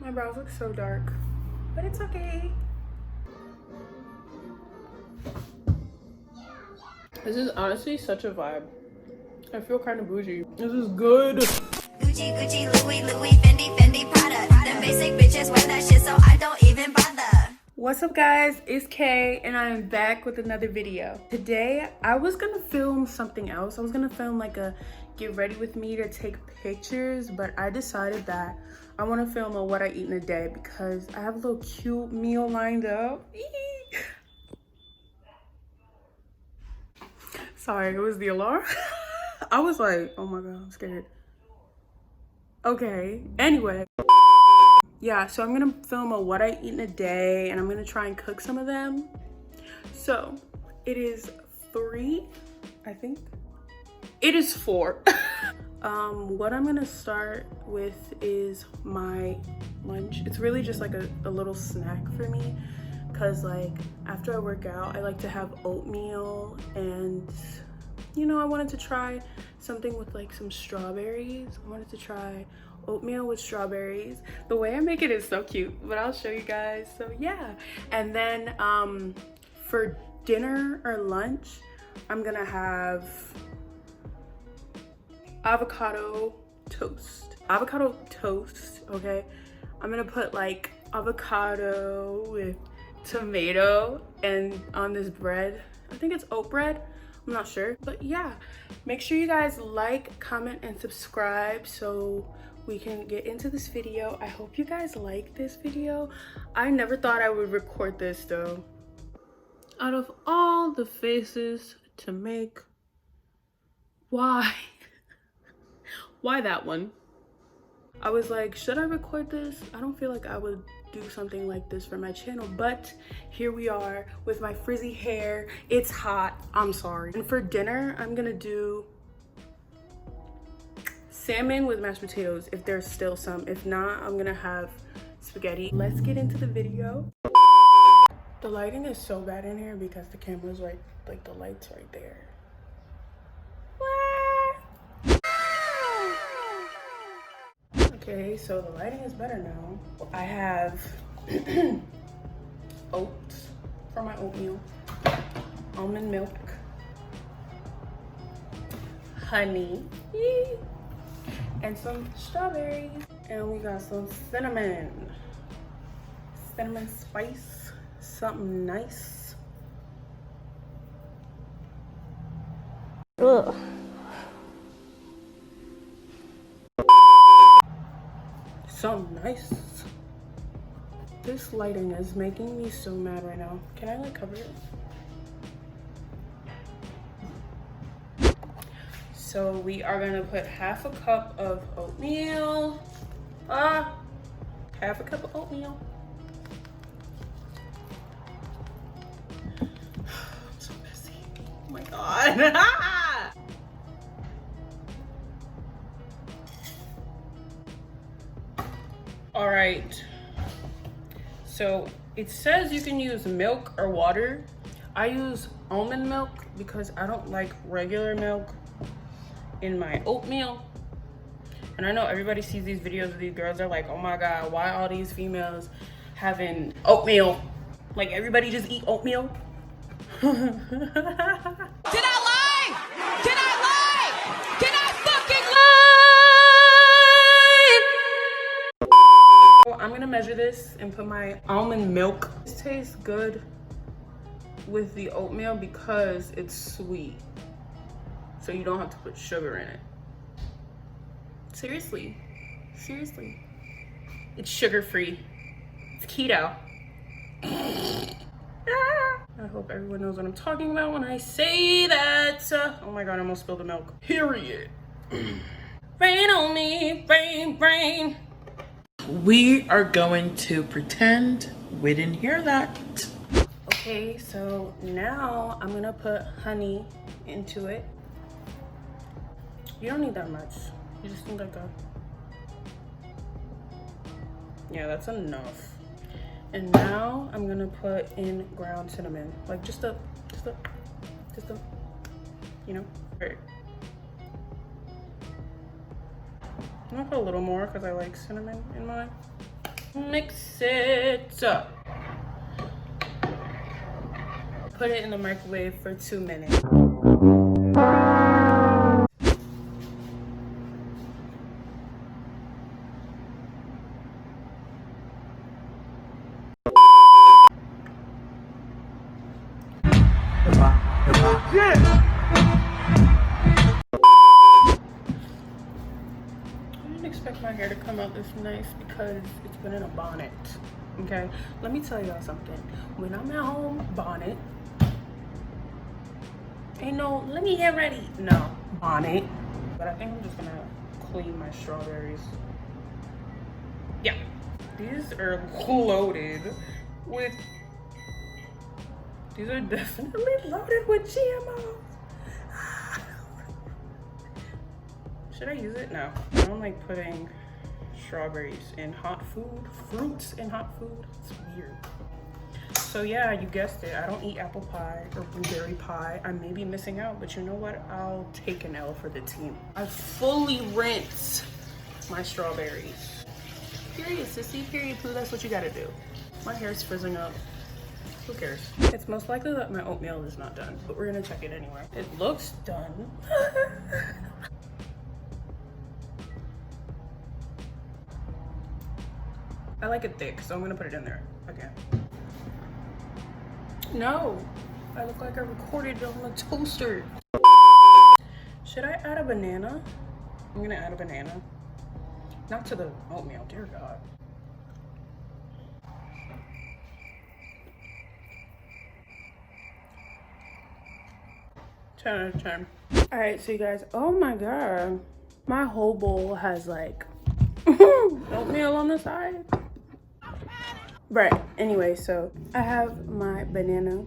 My brows look so dark, but it's okay. This is honestly such a vibe. I feel kind of bougie. This is good. Gucci, Gucci, Louis, Louis, Fendi, Fendi, Prada. Them basic bitches wear that shit, so I don't even bother. What's up, guys? It's Kay, and I'm back with another video. Today, I was gonna film something else. I was gonna film like a get ready with me to take pictures, but I decided that I want to film a what I eat in a day because I have a little cute meal lined up. Sorry, it was the alarm. I was like, oh my god, I'm scared. Okay, anyway. Yeah, so I'm gonna film a what I eat in a day and I'm gonna try and cook some of them. So it is 3, I think. It is 4. What I'm gonna start with is my lunch. It's really just like a little snack for me because like after I work out, I like to have oatmeal, and you know, I wanted to try something with like some strawberries. I wanted to try oatmeal with strawberries. The way I make it is so cute, but I'll show you guys. So yeah, and then for dinner or lunch, I'm gonna have avocado toast. Avocado toast, okay? I'm gonna put like avocado with tomato and on this bread. I think it's oat bread. I'm not sure, but yeah. Make sure you guys like, comment, and subscribe so we can get into this video. I hope you guys like this video. I never thought I would record this though. Out of all the faces to make, why? Why that one? I was like, should I record this? I don't feel like I would do something like this for my channel, but here we are with my frizzy hair. It's hot, I'm sorry. And for dinner, I'm gonna do salmon with mashed potatoes if there's still some. If not, I'm gonna have spaghetti. Let's get into the video. The lighting is so bad in here because the camera's right, like the light's right there. Okay, so the lighting is better now. I have oats for my oatmeal, almond milk, honey, and some strawberries. And we got some cinnamon spice, something nice. Ugh. So nice. This lighting is making me so mad right now. Can I like cover it? So we are gonna put half a cup of oatmeal. Half a cup of oatmeal. I'm so messy. Oh my god. All right, so it says you can use milk or water. I use almond milk because I don't like regular milk in my oatmeal. And I know everybody sees these videos of these girls, they're like, oh my god, why all these females having oatmeal? Like everybody just eat oatmeal? Did I lie? Did I lie? Did I fucking lie? I'm gonna measure this and put my almond milk. This tastes good with the oatmeal because it's sweet. So you don't have to put sugar in it. Seriously. Seriously. It's sugar-free. It's keto. I hope everyone knows what I'm talking about when I say that. Oh my god, I almost spilled the milk. Period. Rain on me, rain, rain. We are going to pretend we didn't hear that. Okay, so now I'm gonna put honey into it. You don't need that much. You just need like yeah, that's enough. And now I'm gonna put in ground cinnamon, like just a, you know. Right. I'm gonna put a little more because I like cinnamon in mine. Mix it up. Put it in the microwave for 2 minutes. I didn't expect my hair to come out this nice because it's been in a bonnet. Okay, let me tell y'all something. When I'm at home, bonnet. Ain't no, let me get ready. No, bonnet. But I think I'm just gonna clean my strawberries. Yeah, these are loaded with, these are definitely loaded with GMOs. Should I use it? No. I don't like putting strawberries in hot food, fruits in hot food. It's weird. So yeah, you guessed it. I don't eat apple pie or blueberry pie. I may be missing out, but you know what? I'll take an L for the team. I fully rinsed my strawberries. Period, sissy. Period, poo. That's what you gotta do. My hair's frizzing up. Who cares? It's most likely that my oatmeal is not done, but we're gonna check it anyway. It looks done. I like it thick, so I'm gonna put it in there again. No, I look like I recorded it on the toaster. Should I add a banana? I'm gonna add a banana. Not to the oatmeal, dear God. Ten out of 10. All right, so you guys, oh my God. My whole bowl has like oatmeal on the side. Right, anyway, so I have my banana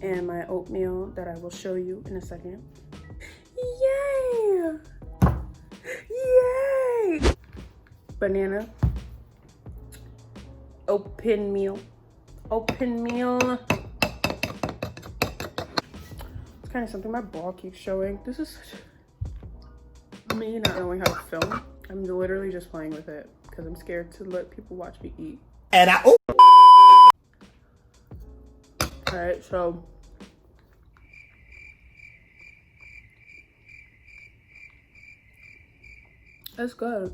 and my oatmeal that I will show you in a second. Yay! Yay! Banana. Open meal. Open meal. It's kind of something my ball keeps showing. This is such me not knowing how to film. I'm literally just playing with it because I'm scared to let people watch me eat. And Alright, so that's good.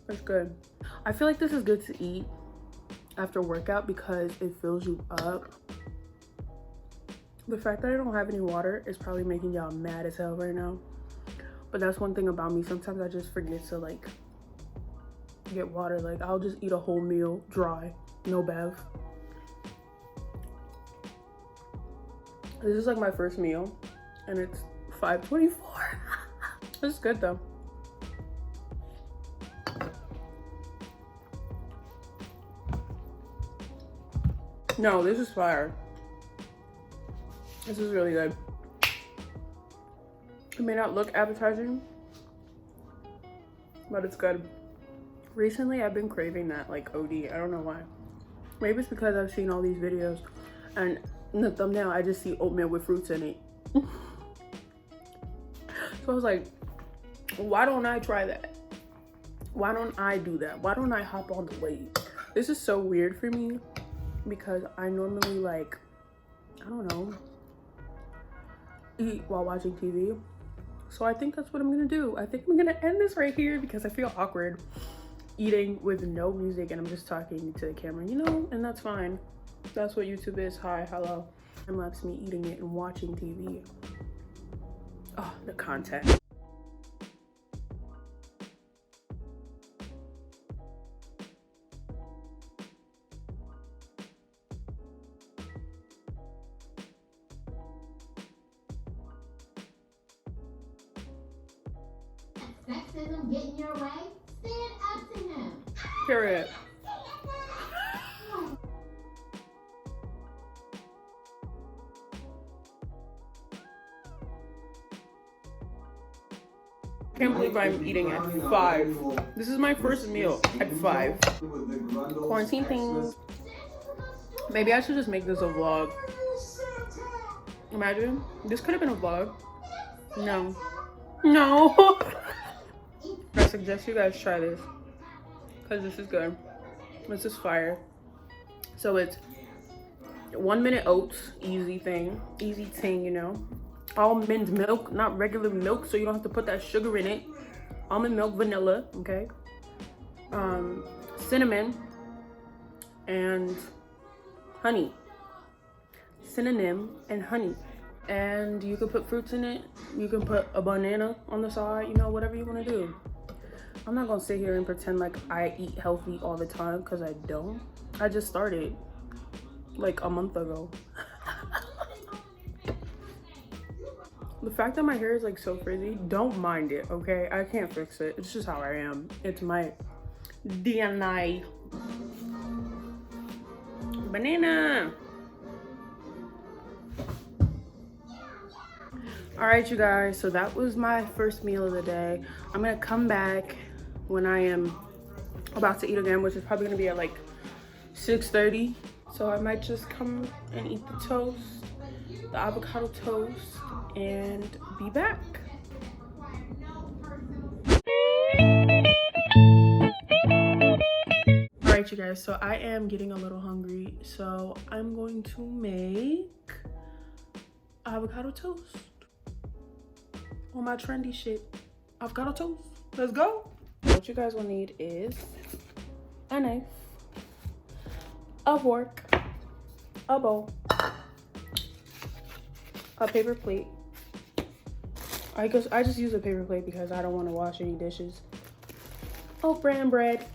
That's good. I feel like this is good to eat after workout because it fills you up. The fact that I don't have any water is probably making y'all mad as hell right now. But that's one thing about me. Sometimes I just forget to like get water. Like I'll just eat a whole meal dry, no bev. This is like my first meal and it's 5:24. This is good though. No, this is fire. This is really good. It may not look appetizing, but it's good. Recently, I've been craving that like OD. I don't know why. Maybe it's because I've seen all these videos and in the thumbnail, I just see oatmeal with fruits in it. So I was like, why don't I try that? Why don't I do that? Why don't I hop on the wave? This is so weird for me because I normally like, I don't know, eat while watching TV. So I think that's what I'm gonna do. I think I'm gonna end this right here because I feel awkward eating with no music and I'm just talking to the camera, you know, and that's fine. That's what YouTube is. Hi, hello. Time lapse me eating it and watching TV. Oh, the content. Sexism get in your way? Stand up to him. Period. I can't believe I'm eating at 5. This is my first meal at 5. Quarantine things. Maybe I should just make this a vlog. Imagine. This could have been a vlog. No. No. I suggest you guys try this. because this is good. This is fire. So it's 1 minute oats, easy thing, you know. Almond milk, not regular milk, so you don't have to put that sugar in it. Almond milk, vanilla, okay. Cinnamon and honey. Cinnamon and honey. And you can put fruits in it. You can put a banana on the side, you know, whatever you want to do. I'm not gonna sit here and pretend like I eat healthy all the time, because I don't. I just started like a month ago. The fact that my hair is like so frizzy, don't mind it, okay? I can't fix it. It's just how I am. It's my DNA. Banana. All right, you guys, so that was my first meal of the day. I'm gonna come back when I am about to eat again, which is probably gonna be at like 6:30. So I might just come and eat the toast, the avocado toast, and be back. All right, you guys, so I am getting a little hungry, so I'm going to make avocado toast on my trendy shit. Avocado toast, let's go. What you guys will need is a knife, a fork, a bowl, a paper plate. I just use a paper plate because I don't want to wash any dishes. Oat bran bread,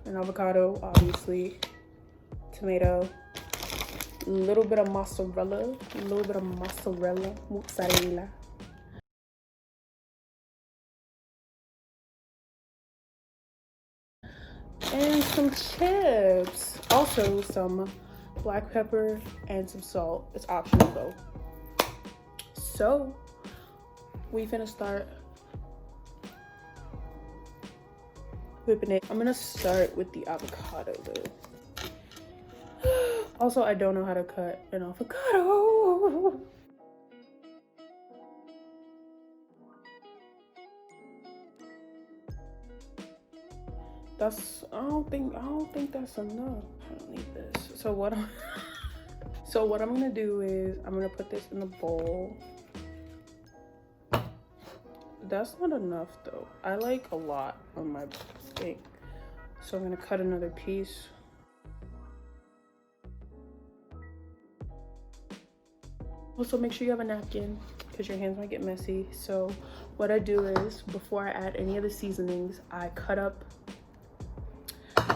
an avocado, obviously, tomato, a little bit of mozzarella, mozzarella. And some chips. Also some black pepper and some salt. It's optional though. So we finna start whipping it. I'm gonna start with the avocado though. Also, I don't know how to cut an avocado. I don't think that's enough. I don't need this. So what I'm gonna do is I'm gonna put this in the bowl. That's not enough though. I like a lot on my steak. So I'm gonna cut another piece. Also, make sure you have a napkin because your hands might get messy. So what I do is, before I add any of the seasonings, I cut up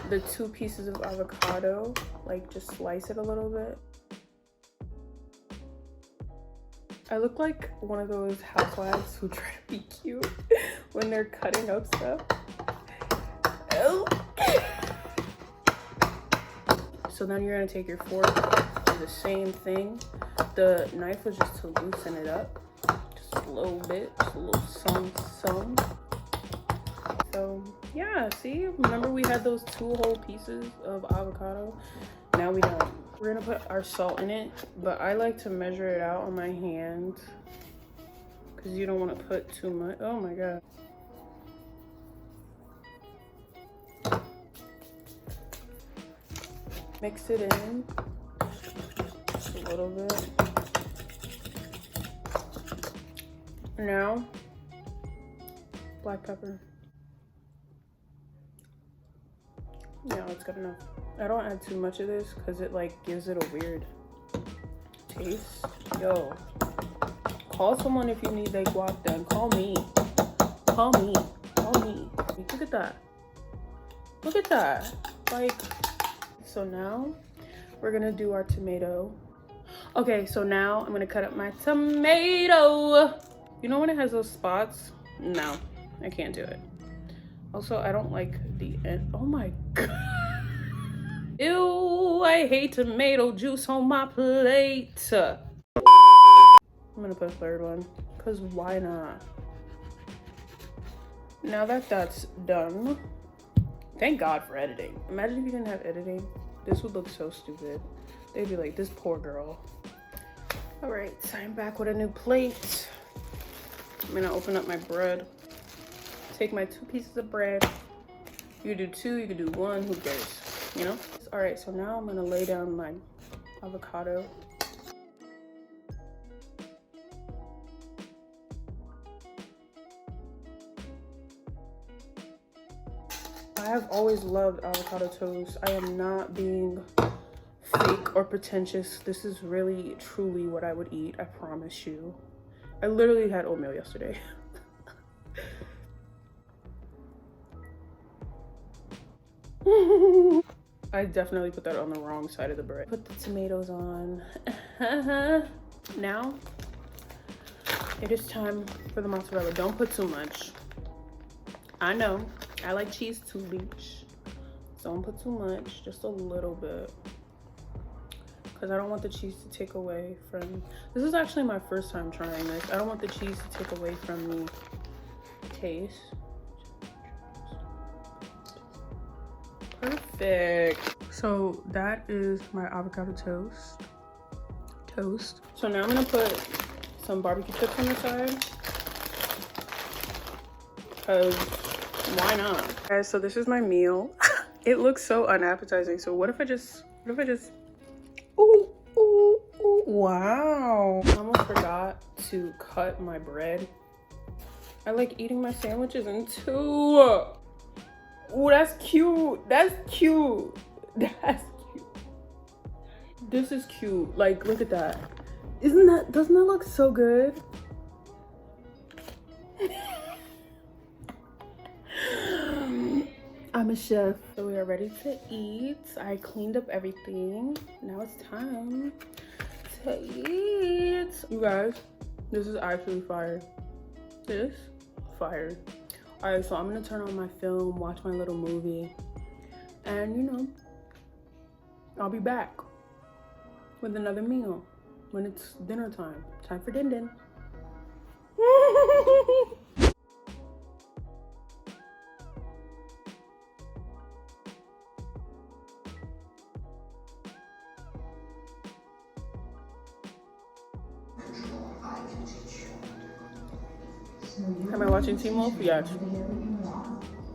the 2 pieces of avocado, like just slice it a little bit. I look like one of those housewives who try to be cute when they're cutting up stuff. Oh. So then you're gonna take your fork, do the same thing. The knife was just to loosen it up, just a little bit, just a little some. So yeah, see, remember we had those 2 whole pieces of avocado? Now we don't. We're gonna put our salt in it, but I like to measure it out on my hand because you don't want to put too much. Oh my god. Mix it in just a little bit. Now, black pepper. Yeah, that's good enough. I don't add too much of this because it like gives it a weird taste. Yo, call someone if you need their guac done. Call me. Call me. Call me. Look at that. Look at that. Like, so now we're gonna do our tomato. Okay, so now I'm gonna cut up my tomato. You know when it has those spots? No, I can't do it. Also, I don't like the end. Oh my god. Ew, I hate tomato juice on my plate. I'm gonna put a 3rd one, because why not? Now that that's done, thank God for editing. Imagine if you didn't have editing. This would look so stupid. They'd be like, this poor girl. All right, so I'm back with a new plate. I'm gonna open up my bread. Take my 2 pieces of bread, You could do 2, you could do 1, who cares, you know? All right, so now I'm gonna lay down my avocado. I have always loved avocado toast. I am not being fake or pretentious. This is really, truly what I would eat, I promise you. I literally had oatmeal yesterday. I definitely put that on the wrong side of the bread. Put the tomatoes on. Now, it is time for the mozzarella. Don't put too much. I know, I like cheese too, bitch. So don't put too much, just a little bit. Because I don't want the cheese to take away from... This is actually my first time trying this. I don't want the cheese to take away from the taste. Perfect. So that is my avocado toast. So now I'm gonna put some barbecue chips on the side. Because why not? Guys, so this is my meal. It looks so unappetizing. So what if I just... Ooh, ooh, ooh, wow. I almost forgot to cut my bread. I like eating my sandwiches in 2. Ooh, that's cute. That's cute. That's cute. This is cute. Like, look at that. Doesn't that look so good? I'm a chef. So we are ready to eat. I cleaned up everything. Now it's time to eat. You guys, this is actually fire. This, fire. All right, so I'm gonna turn on my film, watch my little movie, and you know, I'll be back with another meal when it's dinner time. Time for din din. Am I watching Teen Wolf? Yes.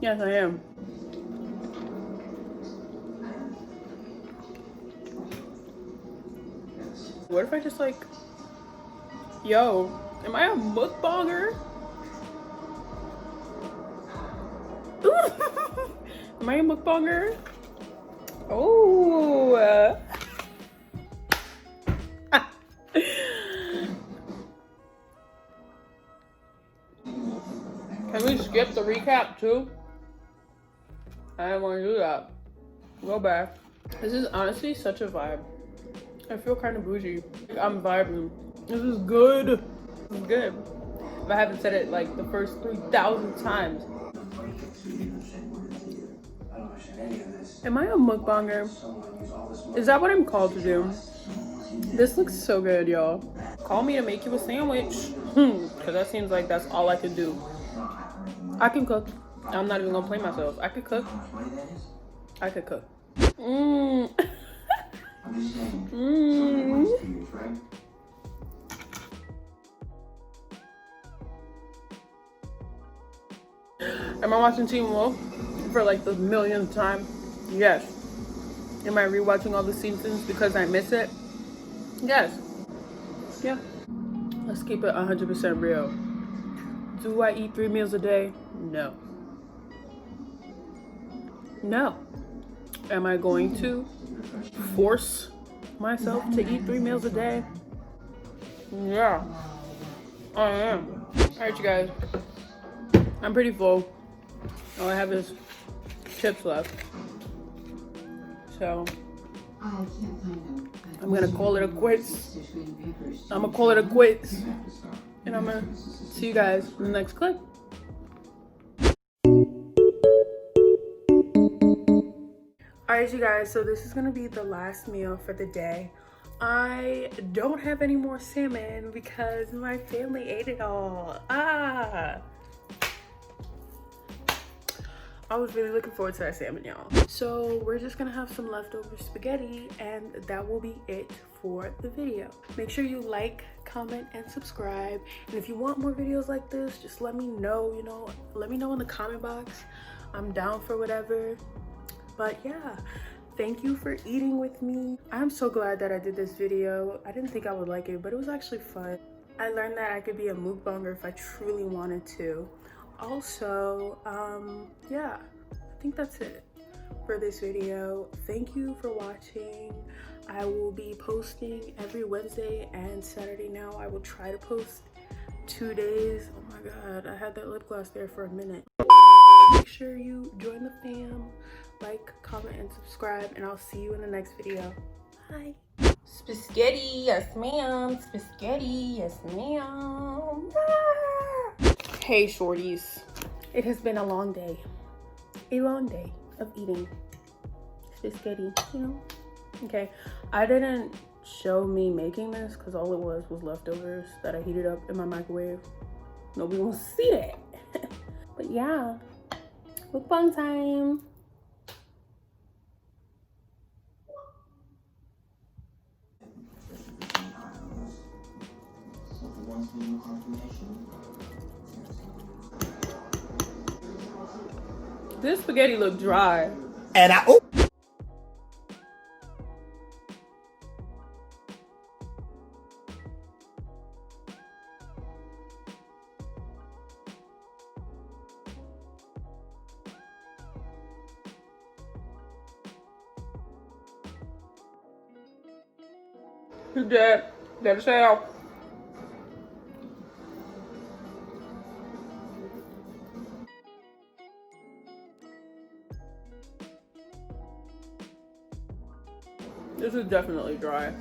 Yes, I am. What if I just like, yo, am I a mukbanger? Am I a mukbanger? Oh. Can we skip the recap too? I don't want to do that. Go back. This is honestly such a vibe. I feel kind of bougie. I'm vibing. This is good. This is good. If I haven't said it like the first 3,000 times. Am I a mukbanger? Is that what I'm called to do? This looks so good, y'all. Call me to make you a sandwich. Because that seems like that's all I can do. I can cook. I'm not even gonna play myself. I could cook. I could cook. Am I watching Teen Wolf for like the millionth time? Yes. Am I rewatching all the seasons because I miss it? Yes. Yeah. Let's keep it 100% real. Do I eat 3 meals a day? No. No. Am I going to force myself to eat 3 meals a day? Yeah. I am. Alright, you guys. I'm pretty full. All I have is chips left. So I'm gonna call it a quits. I'm gonna call it a quits. And I'm gonna see you guys in the next clip. Alright, you guys, so this is gonna be the last meal for the day. I don't have any more salmon because my family ate it all. I was really looking forward to that salmon, y'all. So we're just gonna have some leftover spaghetti and that will be it for the video. Make sure you like, comment, and subscribe. And if you want more videos like this, just let me know, let me know in the comment box. I'm down for whatever. But yeah, thank you for eating with me. I'm so glad that I did this video. I didn't think I would like it, but it was actually fun. I learned that I could be a mukbanger if I truly wanted to. Also, yeah, I think that's it for this video. Thank you for watching. I will be posting every Wednesday and Saturday now. I will try to post 2 days. Oh my god, I had that lip gloss there for a minute. Make sure you join the fam, like, comment, and subscribe, and I'll see you in the next video. Bye. Spaghetti, yes ma'am. Spaghetti, yes ma'am. Hey shorties, it has been a long day of eating spaghetti, you know. Okay, I didn't show me making this because all it was leftovers that I heated up in my microwave. Nobody wants to see that. But yeah, mukbang time. This spaghetti look dry. And I You dead. Dead as hell. This is definitely dry.